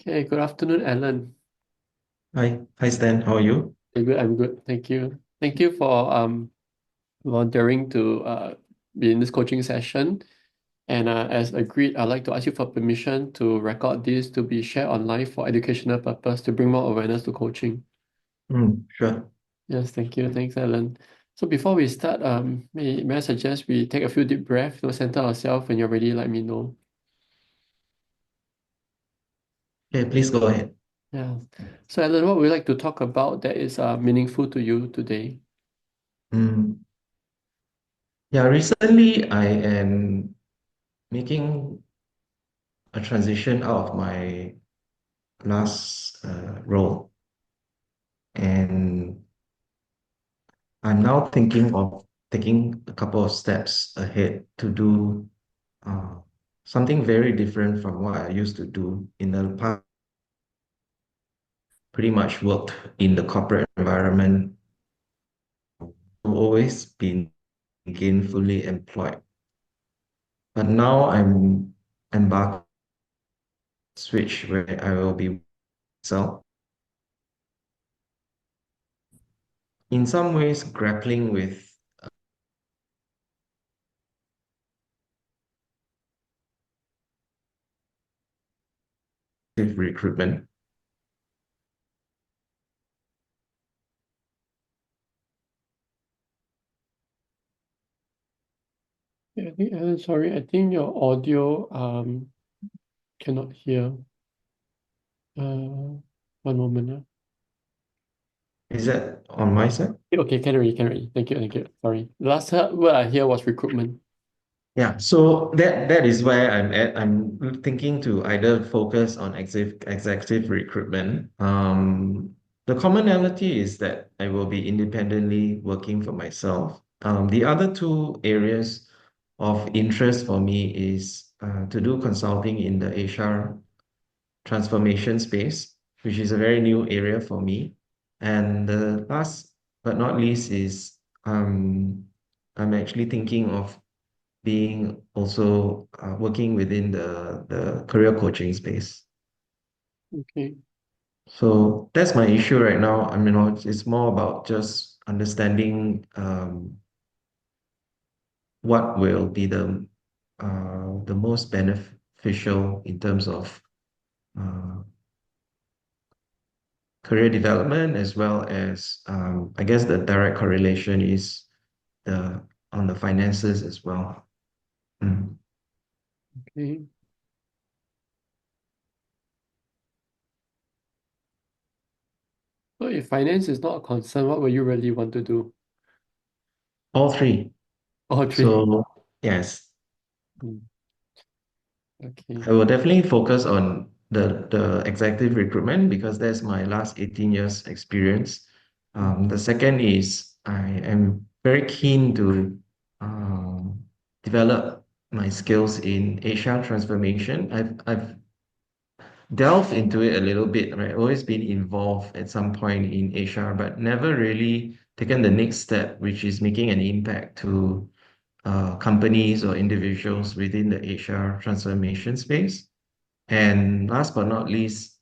Okay, good afternoon, Alan. Hi Stan, how are you? I'm good. Thank you. Thank you for volunteering to be in this coaching session. And as agreed, I'd like to ask you for permission to record this to be shared online for educational purpose to bring more awareness to coaching. Sure. Yes, thank you. Thanks, Alan. So before we start, may I suggest we take a few deep breaths, center ourselves. When you're ready, let me know. Okay, please go ahead. Yeah. So Alan, what would you like to talk about that is meaningful to you today? Mm, yeah, recently I am making a transition out of my last role, and I'm now thinking of taking a couple of steps ahead to do uh, something very different from what I used to do in the past. Pretty much worked in the corporate environment, always been gainfully employed. But now I'm embarked switch where I will be self in some ways grappling with recruitment. Yeah, I think, Alan, sorry, I think your audio cannot hear. One moment. Is that on my side? Okay, can already, can already. Thank you, thank you. Sorry. The last word I hear was recruitment. Yeah, so that is where I'm at. I'm thinking to either focus on executive recruitment. The commonality is that I will be independently working for myself. The other two areas of interest for me is to do consulting in the HR transformation space, which is a very new area for me. And the last but not least is I'm actually thinking of being also working within the career coaching space. Okay. So that's my issue right now. I mean, it's more about just understanding what will be the most beneficial in terms of uh, career development as well as I guess the direct correlation is the on the finances as well. Mm. Okay. So if finance is not a concern, what will you really want to do? All three. All three. So yes, Hmm, okay. I will definitely focus on the executive recruitment because that's my last 18 years experience. Hmm, The second is I am very keen to um, develop my skills in HR transformation. I've delved into it a little bit, right? Always been involved at some point in HR, but never really taken the next step, which is making an impact to companies or individuals within the HR transformation space. And last but not least,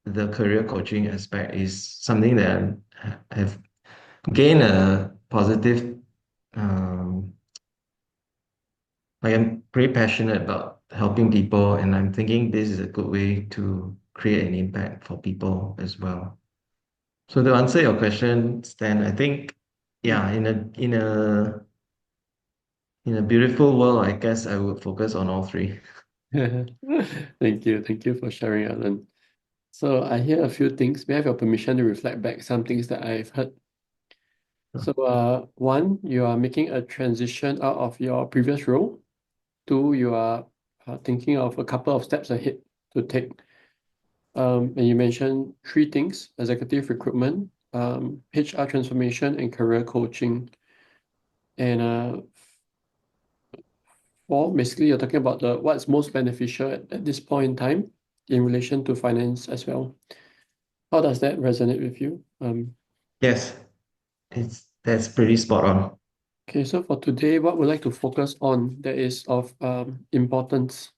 the career coaching aspect is something that I have gained a positive, um, I am pretty passionate about helping people, and I'm thinking this is a good way to create an impact for people as well. So to answer your question, Stan, I think, hmm. yeah, in a beautiful world, I guess I would focus on all three. Thank you. Thank you for sharing, Alan. So I hear a few things. May I have your permission to reflect back some things that I've heard? So one, you are making a transition out of your previous role. Two, you are thinking of a couple of steps ahead to take. And you mentioned three things: executive recruitment, HR transformation, and career coaching. And four, basically, you're talking about the what's most beneficial at this point in time in relation to finance as well. How does that resonate with you? Yes, that's pretty spot on. Okay, so for today, what we'd like to focus on that is of importance.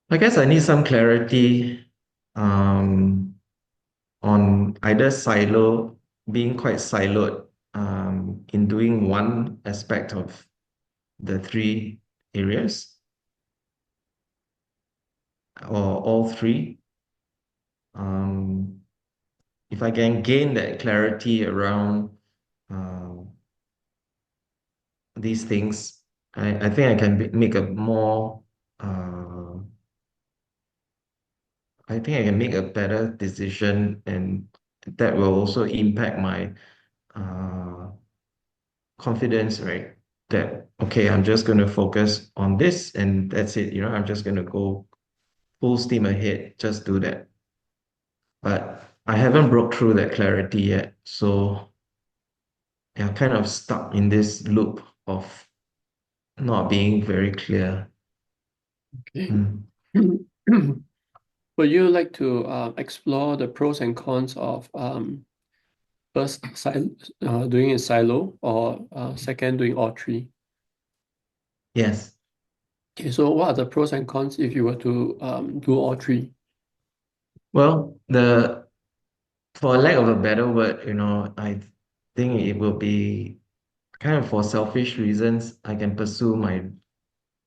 I guess I need some clarity um, on either being quite siloed in doing one aspect of the three areas or all three. Um, if I can gain that clarity around um, these things, I think I can make a more, uh, I think I can make a better decision, and that will also impact my uh, confidence, right? That, okay, I'm just going to focus on this and that's it. I'm just going to go full steam ahead, just do that. But I haven't broke through that clarity yet. So I'm kind of stuck in this loop of not being very clear. Okay. Mm. Would you like to explore the pros and cons of first doing in silo or second doing all three? Yes. Okay, so what are the pros and cons if you were to do all three? Well, for lack of a better word, I think it will be kind of for selfish reasons. I can pursue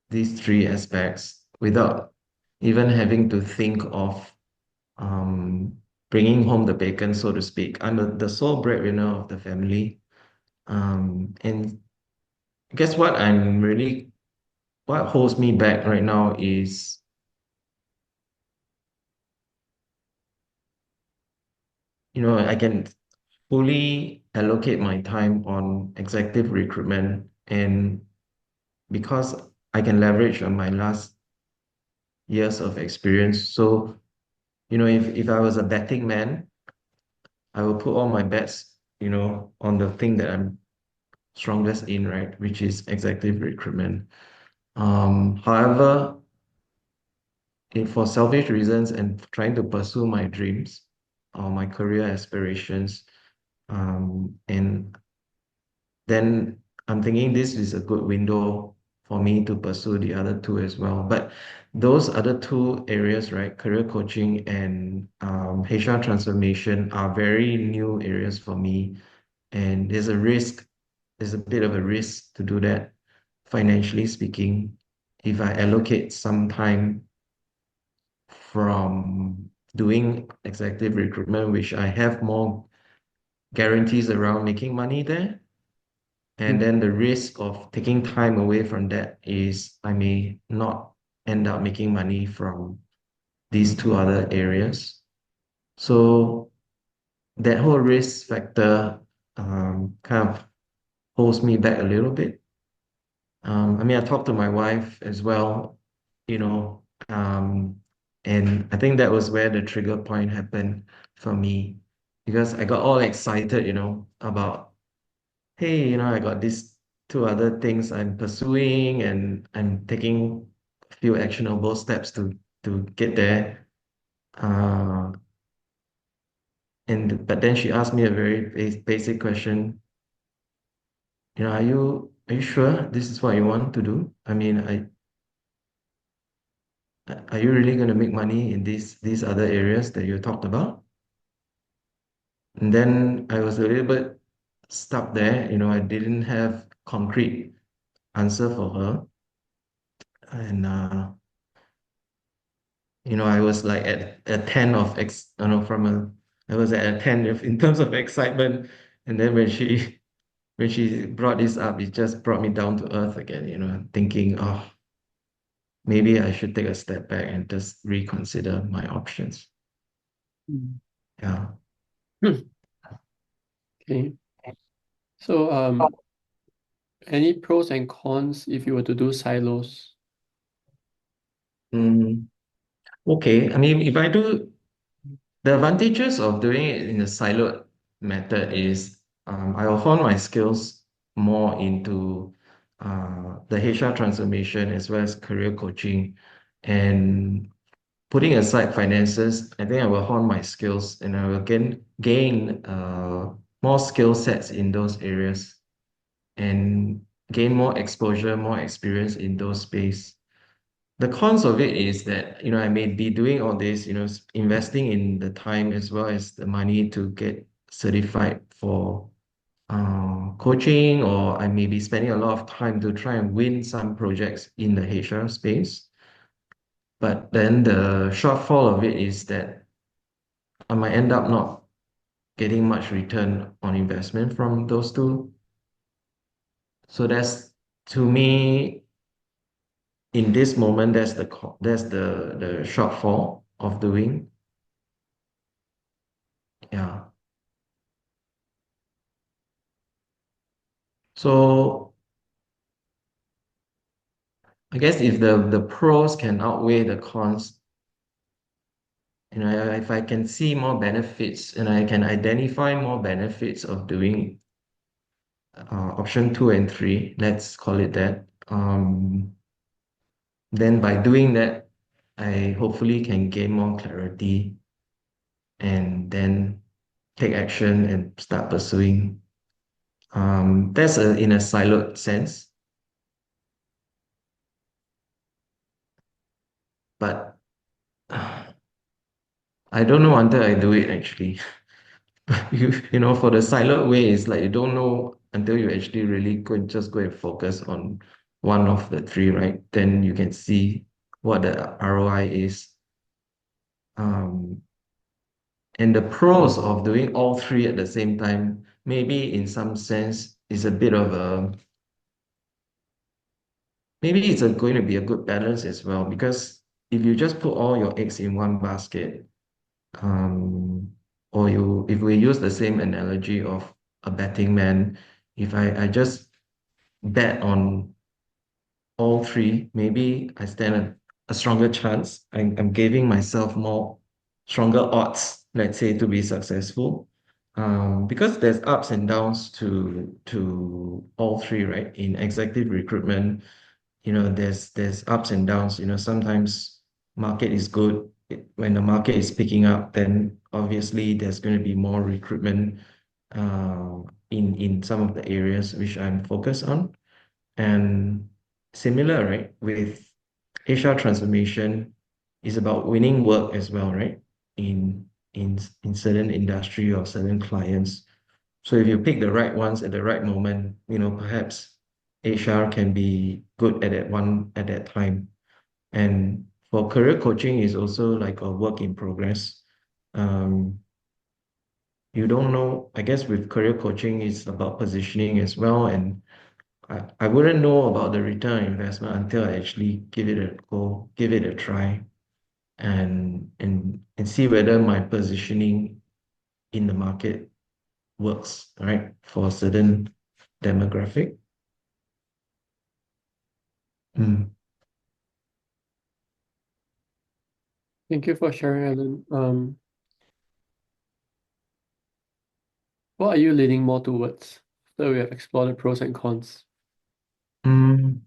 these three aspects without even having to think of um, bringing home the bacon, so to speak. I'm the sole breadwinner of the family. And guess what? What holds me back right now is, I can fully allocate my time on executive recruitment. And because I can leverage on my last years of experience. So, if I was a betting man, I will put all my bets, on the thing that I'm strongest in, right? Which is executive recruitment. However, for selfish reasons and trying to pursue my dreams or my career aspirations, and then I'm thinking this is a good window for me to pursue the other two as well. But those other two areas, right, career coaching and HR transformation, are very new areas for me. And there's a bit of a risk to do that, financially speaking, if I allocate some time from doing executive recruitment, which I have more guarantees around making money there. And then the risk of taking time away from that is I may not end up making money from these two other areas. So that whole risk factor kind of holds me back a little bit. I mean, I talked to my wife as well, you know, and I think that was where the trigger point happened for me because I got all excited, about, hey, I got these two other things I'm pursuing and I'm taking a few actionable steps to get there. Uh, and but then she asked me a very basic question, are you sure this is what you want to do? I mean, are you really going to make money in these other areas that you talked about? And then I was a little bit stuck there. I didn't have concrete answer for her. And I was like at a 10 of I don't know, I was at a 10 in terms of excitement. And then when she brought this up, it just brought me down to earth again, thinking, oh, maybe I should take a step back and just reconsider my options. Mm. Yeah. Okay. So any pros and cons if you were to do silos? Mm, okay. I mean, if I do the advantages of doing it in a siloed method is I will hone my skills more into the HR transformation as well as career coaching. And putting aside finances, I think I will hone my skills and I will gain more skill sets in those areas and gain more exposure, more experience in those space. the cons of it is that, I may be doing all this, investing in the time as well as the money to get certified for coaching, or I may be spending a lot of time to try and win some projects in the HR space. But then the shortfall of it is that I might end up not getting much return on investment from those two. So that's, to me, in this moment, that's the shortfall of doing. Yeah. So I guess if the pros can outweigh the cons, if I can see more benefits and I can identify more benefits of doing option two and three, let's call it that. Then by doing that, I hopefully can gain more clarity and then take action and start pursuing. That's in a siloed sense, but I don't know until I do it actually. For the siloed way, it's like you don't know until you actually really go and focus on one of the three, right? Then you can see what the ROI is. Um, and the pros of doing all three at the same time, maybe in some sense, is a bit of a maybe going to be a good balance as well. Because if you just put all your eggs in one basket, um, or if we use the same analogy of a betting man, if I just bet on all three, maybe I stand a stronger chance. I'm giving myself more stronger odds, let's say, to be successful. Because there's ups and downs to all three, right? In executive recruitment, there's ups and downs. Sometimes market is good. When the market is picking up, then obviously there's going to be more recruitment in some of the areas which I'm focused on. And similar, right, with HR transformation is about winning work as well, right? In certain industry or certain clients. So if you pick the right ones at the right moment, perhaps HR can be good at that time. And for career coaching is also like a work in progress. Um, you don't know, I guess with career coaching, it's about positioning as well. And I wouldn't know about the return on investment until I actually give it a go, give it a try, and see whether my positioning in the market works, right, for a certain demographic. Mm. Thank you for sharing, Alan. What are you leaning more towards? So we have explored the pros and cons. Mm.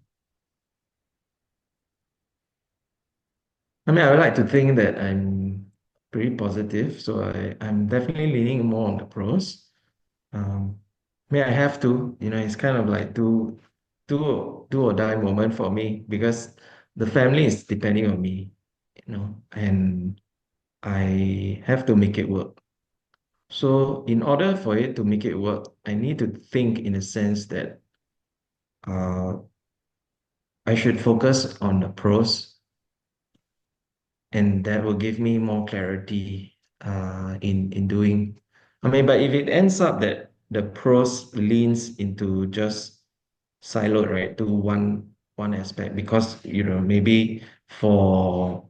I mean, I would like to think that I'm pretty positive, so I'm definitely leaning more on the pros. Um, I mean, I have to, it's kind of like do or die moment for me because the family is depending on me, and I have to make it work. So in order for it to make it work, I need to think in a sense that uh, I should focus on the pros, and that will give me more clarity in doing. I mean, but if it ends up that the pros leans into just siloed, right, to one aspect, because maybe for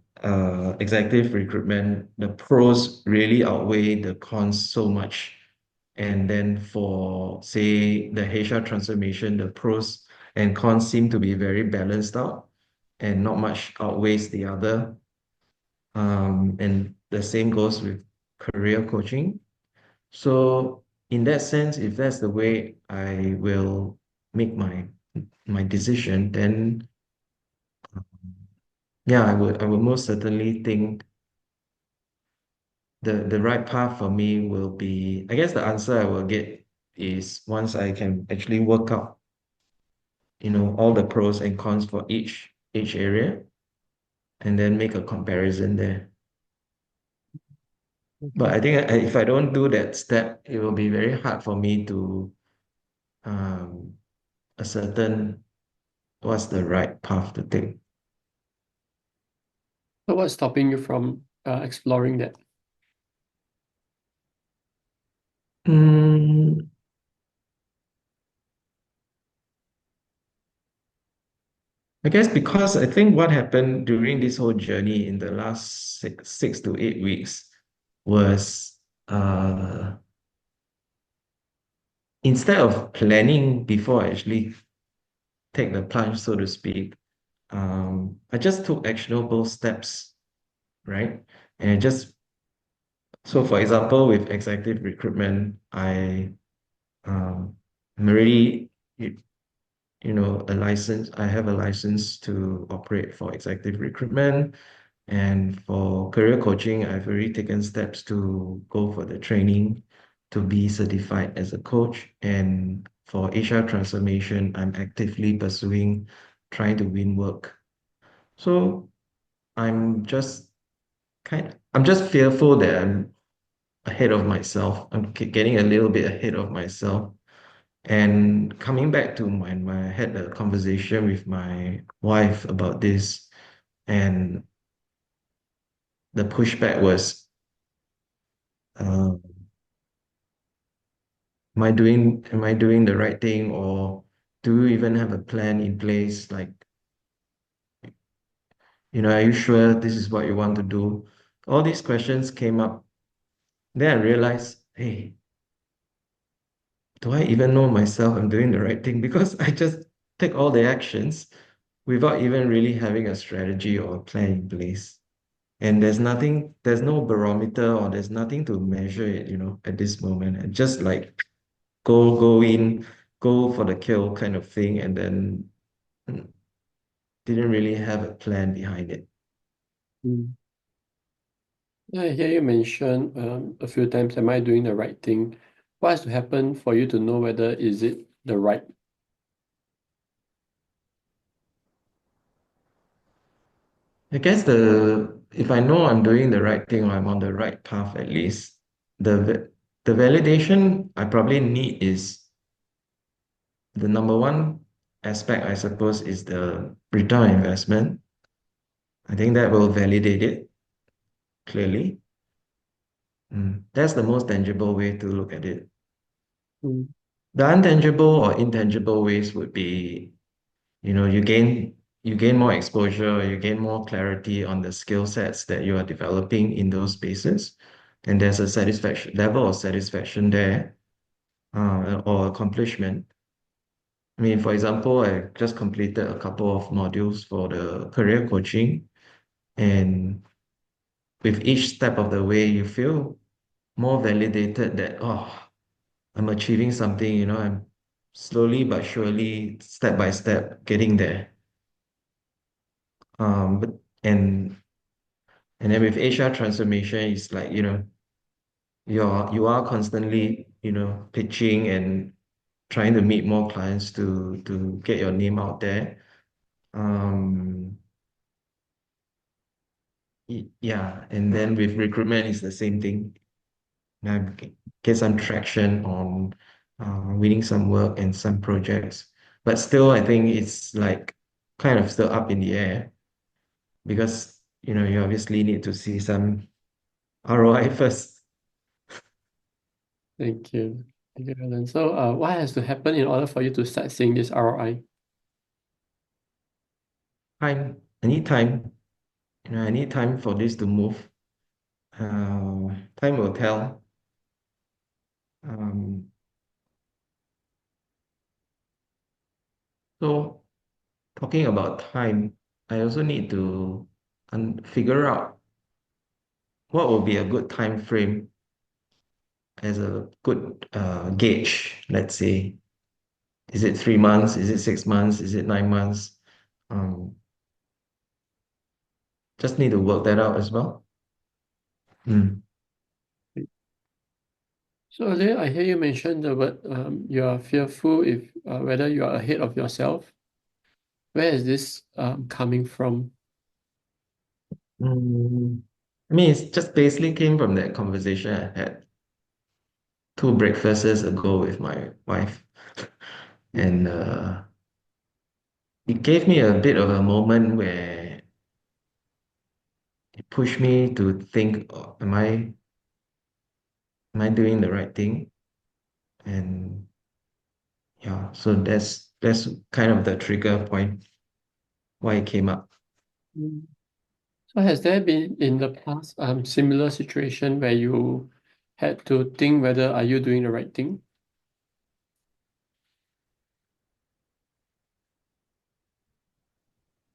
executive recruitment, the pros really outweigh the cons so much. And then for, say, the HR transformation, the pros and cons seem to be very balanced out and not much outweighs the other. And the same goes with career coaching. So in that sense, if that's the way I will make my decision, then yeah, I would most certainly think the right path for me will be, I guess the answer I will get is once I can actually work out, all the pros and cons for each area. and then make a comparison there. But Okay. I think if I don't do that step, it will be very hard for me to um, ascertain what's the right path to take. So what's stopping you from exploring that? Mm, I guess because I think what happened during this whole journey in the last 6 to 8 weeks was instead of planning before I actually take the plunge, so to speak, I just took actionable steps, right? And I just so for example, with executive recruitment, I'm already a license. I have a license to operate for executive recruitment. And for career coaching, I've already taken steps to go for the training to be certified as a coach. And for HR transformation, I'm actively pursuing trying to win work. So I'm just I'm just fearful that I'm ahead of myself. I'm getting a little bit ahead of myself. And coming back to I had a conversation with my wife about this, and the pushback was, uh, am I doing the right thing, or do you even have a plan in place? Like, are you sure this is what you want to do? All these questions came up. Then I realized, hey, do I even know myself I'm doing the right thing? Because I just take all the actions without even really having a strategy or a plan in place. And there's no barometer or there's nothing to measure it, at this moment. And just like go in, go for the kill kind of thing, and then mm, didn't really have a plan behind it. Mm. I hear you mention a few times, am I doing the right thing? What has to happen for you to know whether is it the right? I guess the if I know I'm doing the right thing or I'm on the right path at least, the validation I probably need is the number one aspect, I suppose, is the return on investment. I think that will validate it clearly. That's the most tangible way to look at it. Mm. The untangible or intangible ways would be, you gain more exposure, you gain more clarity on the skill sets that you are developing in those spaces, and there's a satisfaction level of satisfaction there, or accomplishment. I mean, for example, I just completed a couple of modules for the career coaching, and with each step of the way, you feel more validated that, oh, I'm achieving something, I'm slowly but surely, step by step, getting there. But and then with HR transformation, it's like, you are constantly, pitching and trying to meet more clients to get your name out there. Um, yeah, and then with recruitment, it's the same thing. Now get some traction on winning some work and some projects. But still, I think it's like kind of still up in the air because you obviously need to see some ROI first. Thank you. Thank you, Alan. So, what has to happen in order for you to start seeing this ROI? Time. I need time. I need time for this to move. Time will tell. Um, so talking about time, I also need to figure out what will be a good time frame as a good gauge, let's say. Is it 3 months? Is it 6 months? Is it 9 months? Um, just need to work that out as well. Mm. So earlier, I hear you mention the word you are fearful if whether you are ahead of yourself. Where is this coming from? Mm, I mean, it's just basically came from that conversation I had two breakfasts ago with my wife. And it gave me a bit of a moment where it pushed me to think, oh, am I doing the right thing? And yeah, so that's kind of the trigger point why it came up. Mm. So has there been in the past similar situation where you had to think whether are you doing the right thing?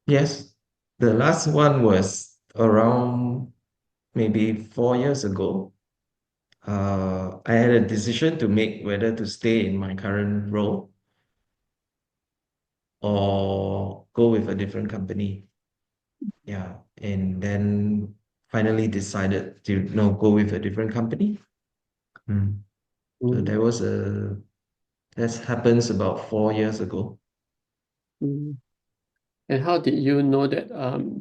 Yes, the last one was around maybe 4 years ago. I had a decision to make whether to stay in my current role or go with a different company. Yeah, and then finally decided to go with a different company. Mm. So Mm, that happens about 4 years ago. mm. And how did you know that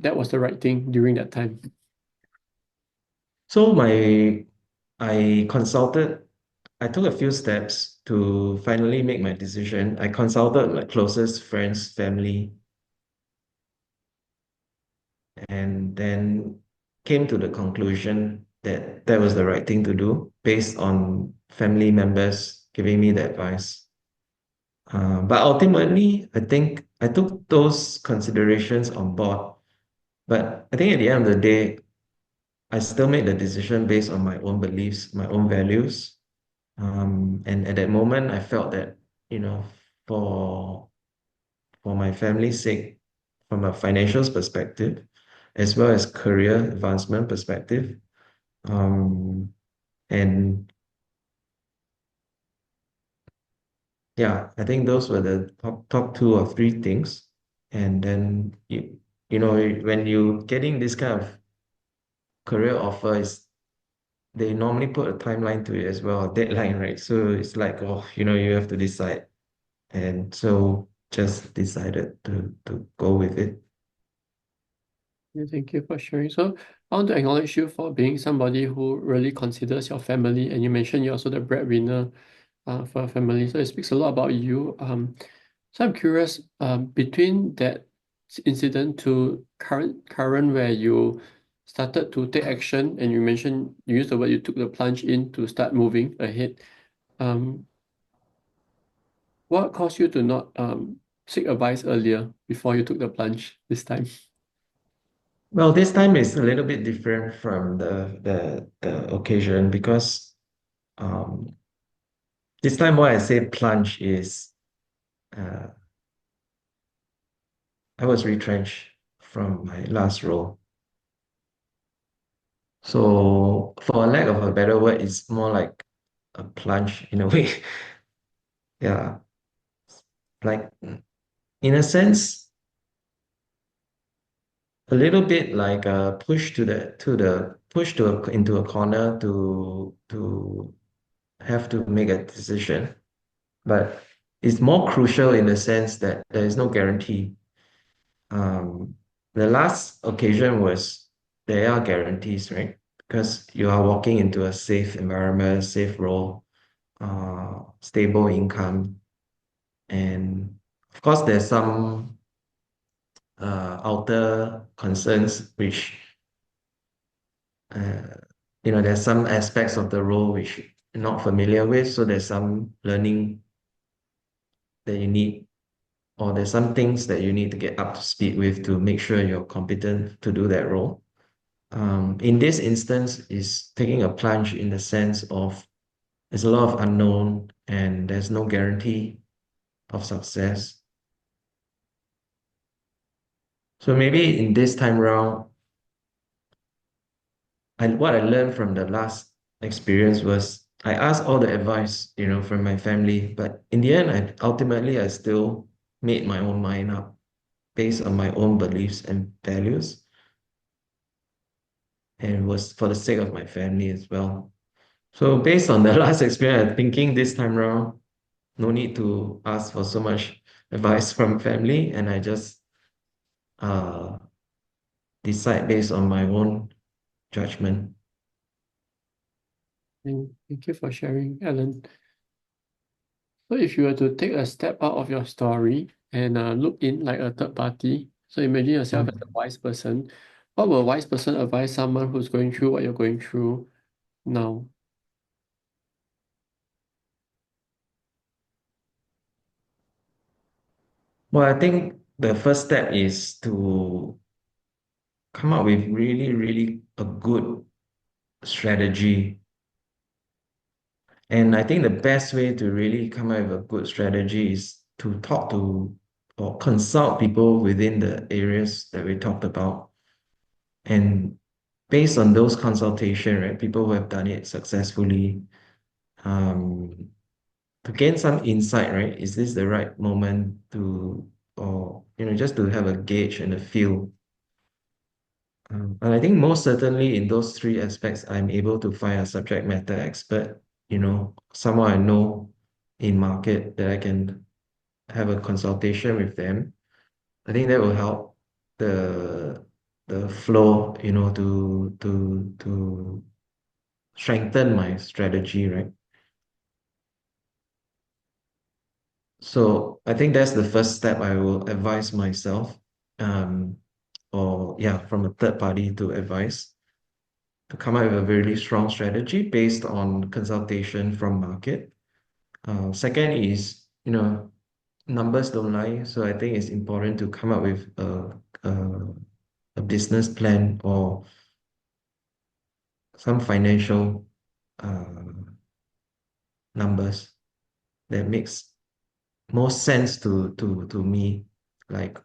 that was the right thing during that time? So I took a few steps to finally make my decision. I consulted my closest friends, family, and then came to the conclusion that that was the right thing to do based on family members giving me the advice. But ultimately, I think I took those considerations on board. But I think at the end of the day, I still made the decision based on my own beliefs, my own values. And at that moment, I felt that, you know, for for my family's sake, from a financial perspective, as well as career advancement perspective, um, and yeah, I think those were the top two or three things. And then when you getting this kind of career offer is they normally put a timeline to it as well, a deadline, right? So it's like, oh, you have to decide. And so just decided to go with it. Yeah, thank you for sharing. So I want to acknowledge you for being somebody who really considers your family, and you mentioned you're also the breadwinner for your family. So it speaks a lot about you. So I'm curious, between that incident to current where you started to take action, and you mentioned you used the word you took the plunge in to start moving ahead. Um, what caused you to not seek advice earlier before you took the plunge this time? Well, this time is a little bit different from the occasion because um, this time why I say plunge is uh, I was retrenched from my last role. So for a lack of a better word, it's more like a plunge in a way. Yeah, like in a sense, a little bit like a push into a corner to have to make a decision. But it's more crucial in the sense that there is no guarantee. Um, the last occasion was there are guarantees, right? Because you are walking into a safe environment, safe role, stable income, and of course there's some outer concerns which uh, there's some aspects of the role which you're not familiar with, so there's some learning that you need or there's some things that you need to get up to speed with to make sure you're competent to do that role. In this instance, is taking a plunge in the sense of there's a lot of unknown and there's no guarantee of success. So maybe in this time round, what I learned from the last experience was I asked all the advice, from my family, but in the end, I still made my own mind up based on my own beliefs and values, and it was for the sake of my family as well. So based on the last experience, I'm thinking this time around, no need to ask for so much advice from family, and I just uh decide based on my own judgment. Thank you for sharing, Alan. So if you were to take a step out of your story and look in like a third party, so imagine yourself as a Mm. wise person, what will a wise person advise someone who's going through what you're going through now? Well, I think the first step is to come up with really, really a good strategy. And I think the best way to really come up with a good strategy is to talk to or consult people within the areas that we talked about. And based on those consultation, right, people who have done it successfully, um, to gain some insight, right? Is this the right moment to, or, just to have a gauge and a feel. And I think most certainly in those three aspects, I'm able to find a subject matter expert, someone I know in market that I can have a consultation with them. I think that will help the the flow, to strengthen my strategy, right? So I think that's the first step I will advise myself, um, or yeah, from a third party to advise to come up with a really strong strategy based on consultation from market. Second is, numbers don't lie. So I think it's important to come up with a business plan or some financial uh, numbers that makes most sense to me. Like,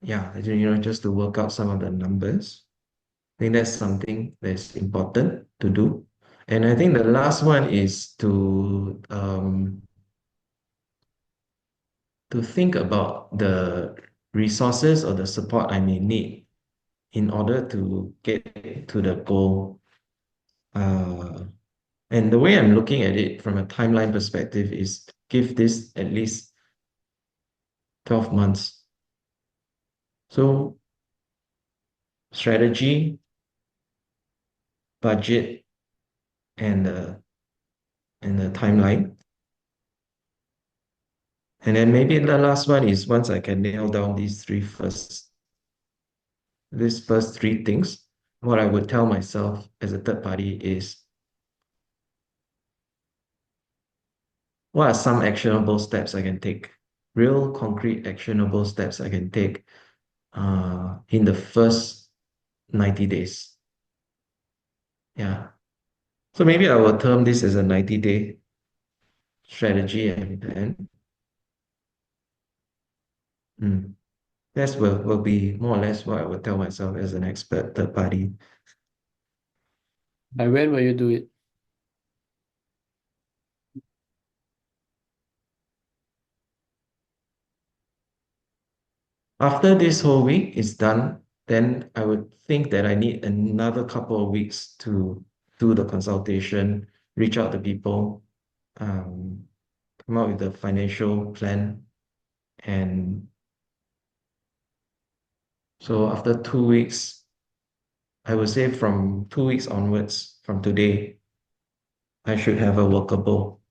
yeah, just to work out some of the numbers. I think that's something that's important to do. And I think the last one is to think about the resources or the support I may need in order to get to the goal. Uh, and the way I'm looking at it from a timeline perspective is give this at least 12 months. So strategy, budget, and the timeline. And then maybe the last one is once I can nail down these first three things, what I would tell myself as a third party is what are some actionable steps I can take, real concrete actionable steps I can take in the first 90 days. Yeah. So maybe I will term this as a 90-day strategy and plan. Mm. That will be more or less what I would tell myself as an expert third party. By when will you do it? After this whole week is done, then I would think that I need another couple of weeks to do the consultation, reach out to people, um, come up with a financial plan. And so after 2 weeks, I would say from 2 weeks onwards, from today, I should have a workable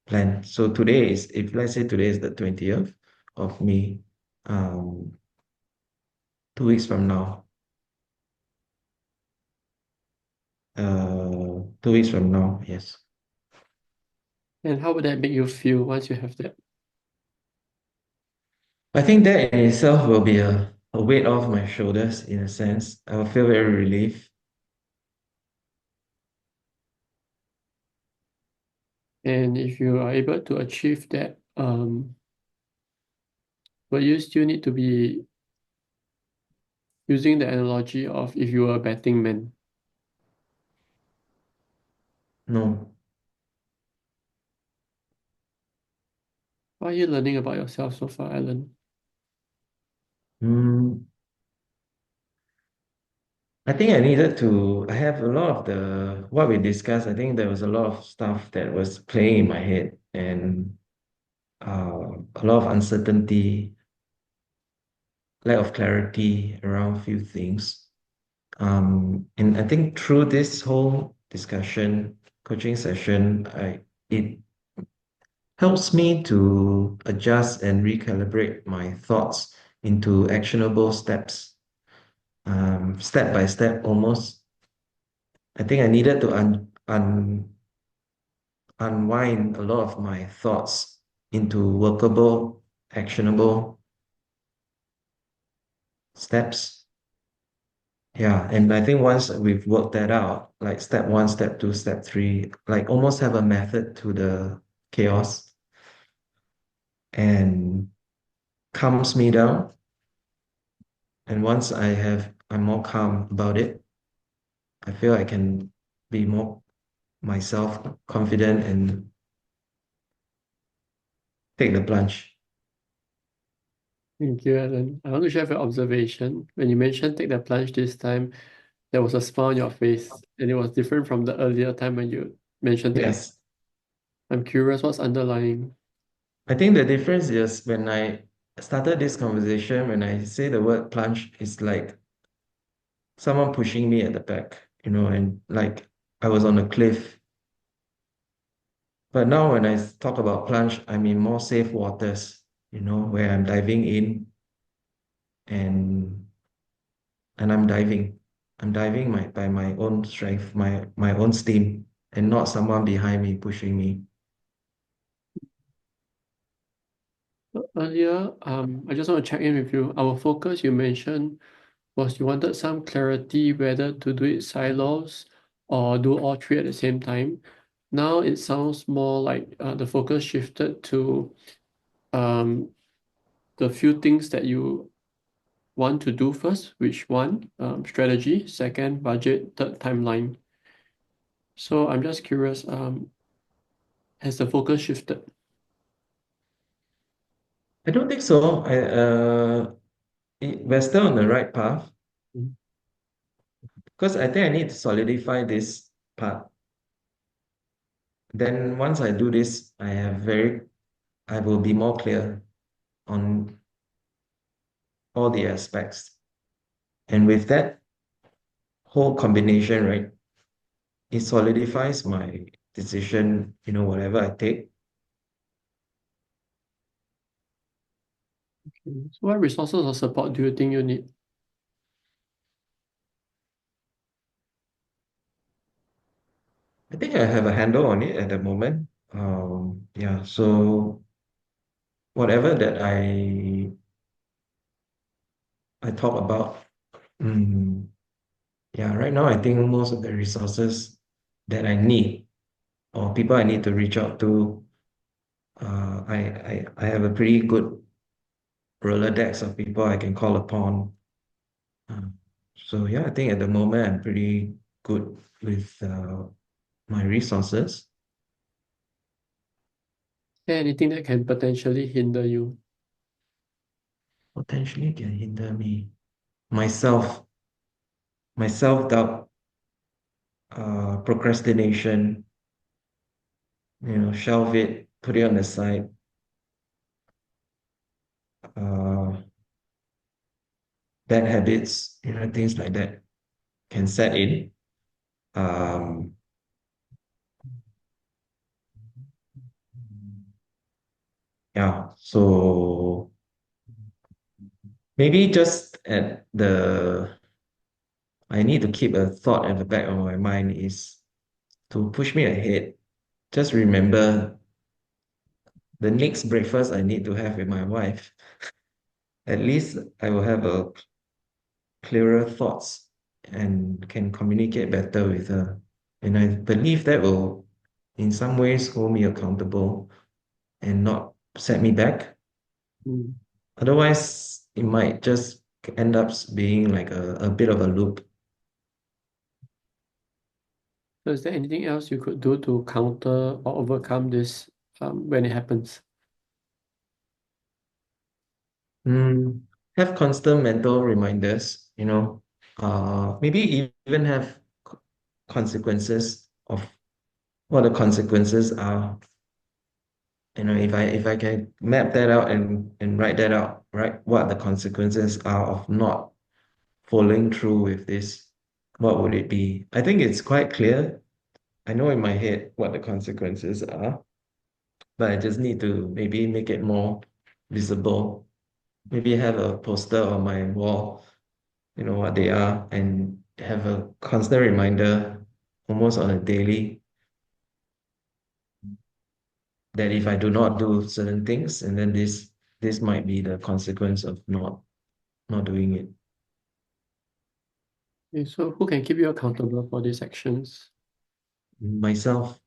plan. So today is, if let's say today is the 20th of May, um, 2 weeks from now, 2 weeks from now, yes. And how would that make you feel once you have that? I think that in itself will be a weight off my shoulders in a sense. I will feel very relieved. And if you are able to achieve that, will you still need to be using the analogy of if you were a betting man? No. What are you learning about yourself so far, Alan? Mm, I think I have a lot of what we discussed. I think there was a lot of stuff that was playing in my head and a lot of uncertainty. lack of clarity around a few things. And I think through this whole discussion, coaching session, it helps me to adjust and recalibrate my thoughts into actionable steps, step by step almost. I think I needed to unwind a lot of my thoughts into workable, actionable steps. Yeah, and I think once we've worked that out, like step one, step two, step three, like almost have a method to the chaos and calms me down. And once I'm more calm about it, I feel I can be more myself, confident, and take the plunge. Thank you, Alan. I want to share an observation. When you mentioned take the plunge this time, there was a smile on your face, and it was different from the earlier time when you mentioned take the. Yes. I'm curious what's underlying. I think the difference is when I started this conversation, when I say the word plunge, it's like someone pushing me at the back, and like I was on a cliff. But now when I talk about plunge, I'm in more safe waters, where I'm diving in and and I'm diving. I'm diving by my own strength, my own steam, and not someone behind me pushing me. Earlier, I just want to check in with you. Our focus you mentioned was you wanted some clarity whether to do it silos or do all three at the same time. Now it sounds more like the focus shifted to um, the few things that you want to do first, which one, strategy, second, budget, third, timeline. So I'm just curious, has the focus shifted? I don't think so. We're still on the right path Mm. because I think I need to solidify this part. Then once I do this, I will be more clear on all the aspects. And with that whole combination, right, it solidifies my decision, whatever I take. So what resources or support do you think you need? I think I have a handle on it at the moment. Yeah, so whatever that I talk about, mm, yeah, right now I think most of the resources that I need or people I need to reach out to, I have a pretty good Rolodex of people I can call upon. Uh, so yeah, I think at the moment I'm pretty good with my resources. Is there anything that can potentially hinder you? Potentially can hinder me. Myself, my self-doubt, procrastination, shelve it, put it on the side. Uh, Bad habits, things like that can set in. Um, yeah, so maybe just I need to keep a thought at the back of my mind is to push me ahead. Just remember the next breakfast I need to have with my wife. At least I will have a clearer thoughts and can communicate better with her. And I believe that will, in some ways, hold me accountable and not set me back. Mm. Otherwise, it might just end up being like a bit of a loop. So is there anything else you could do to counter or overcome this when it happens? Mm, have constant mental reminders, maybe even have consequences of what the consequences are. If I can map that out and write that out, right? What the consequences are of not following through with this, what would it be? I think it's quite clear. I know in my head what the consequences are, but I just need to maybe make it more visible. Maybe have a poster on my wall, what they are, and have a constant reminder almost on a daily that if I do not do certain things, and then this might be the consequence of not doing it. Okay, so who can keep you accountable for these actions? Myself.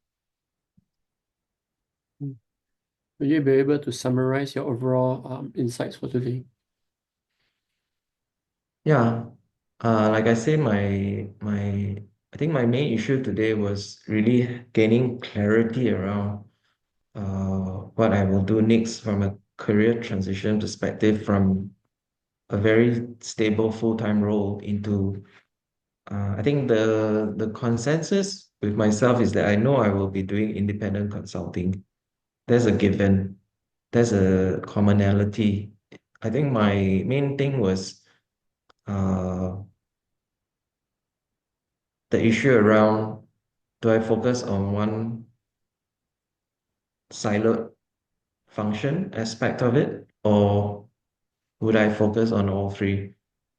Mm. Will you be able to summarize your overall insights for today? Yeah. Like I say, I think my main issue today was really gaining clarity around what I will do next from a career transition perspective from a very stable full-time role into I think the consensus with myself is that I know I will be doing independent consulting. There's a given, there's a commonality. I think my main thing was uh the issue around, do I focus on one siloed function aspect of it, or would I focus on all three?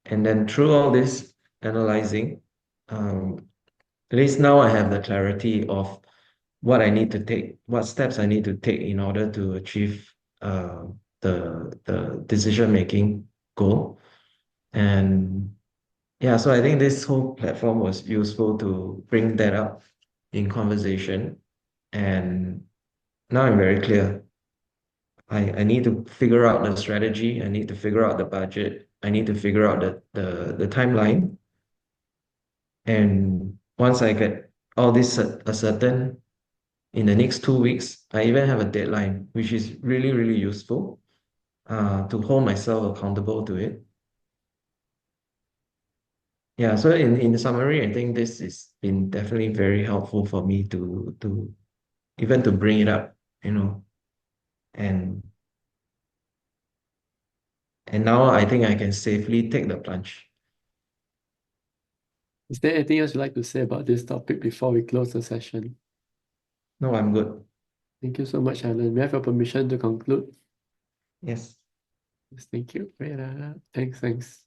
And then through all this analyzing, um, at least now I have the clarity of what I need to take, what steps I need to take in order to achieve the decision making goal. And yeah, so I think this whole platform was useful to bring that up in conversation. And now I'm very clear. I need to figure out the strategy. I need to figure out the budget. I need to figure out the timeline. And once I get all this certain in the next 2 weeks, I even have a deadline, which is really, really useful to hold myself accountable to it. Yeah, so in summary, I think this has been definitely very helpful for me to even to bring it up, and and now I think I can safely take the plunge. Is there anything else you'd like to say about this topic before we close the session? No, I'm good. Thank you so much, Alan. We have your permission to conclude. Yes. Yes, thank you. Thanks.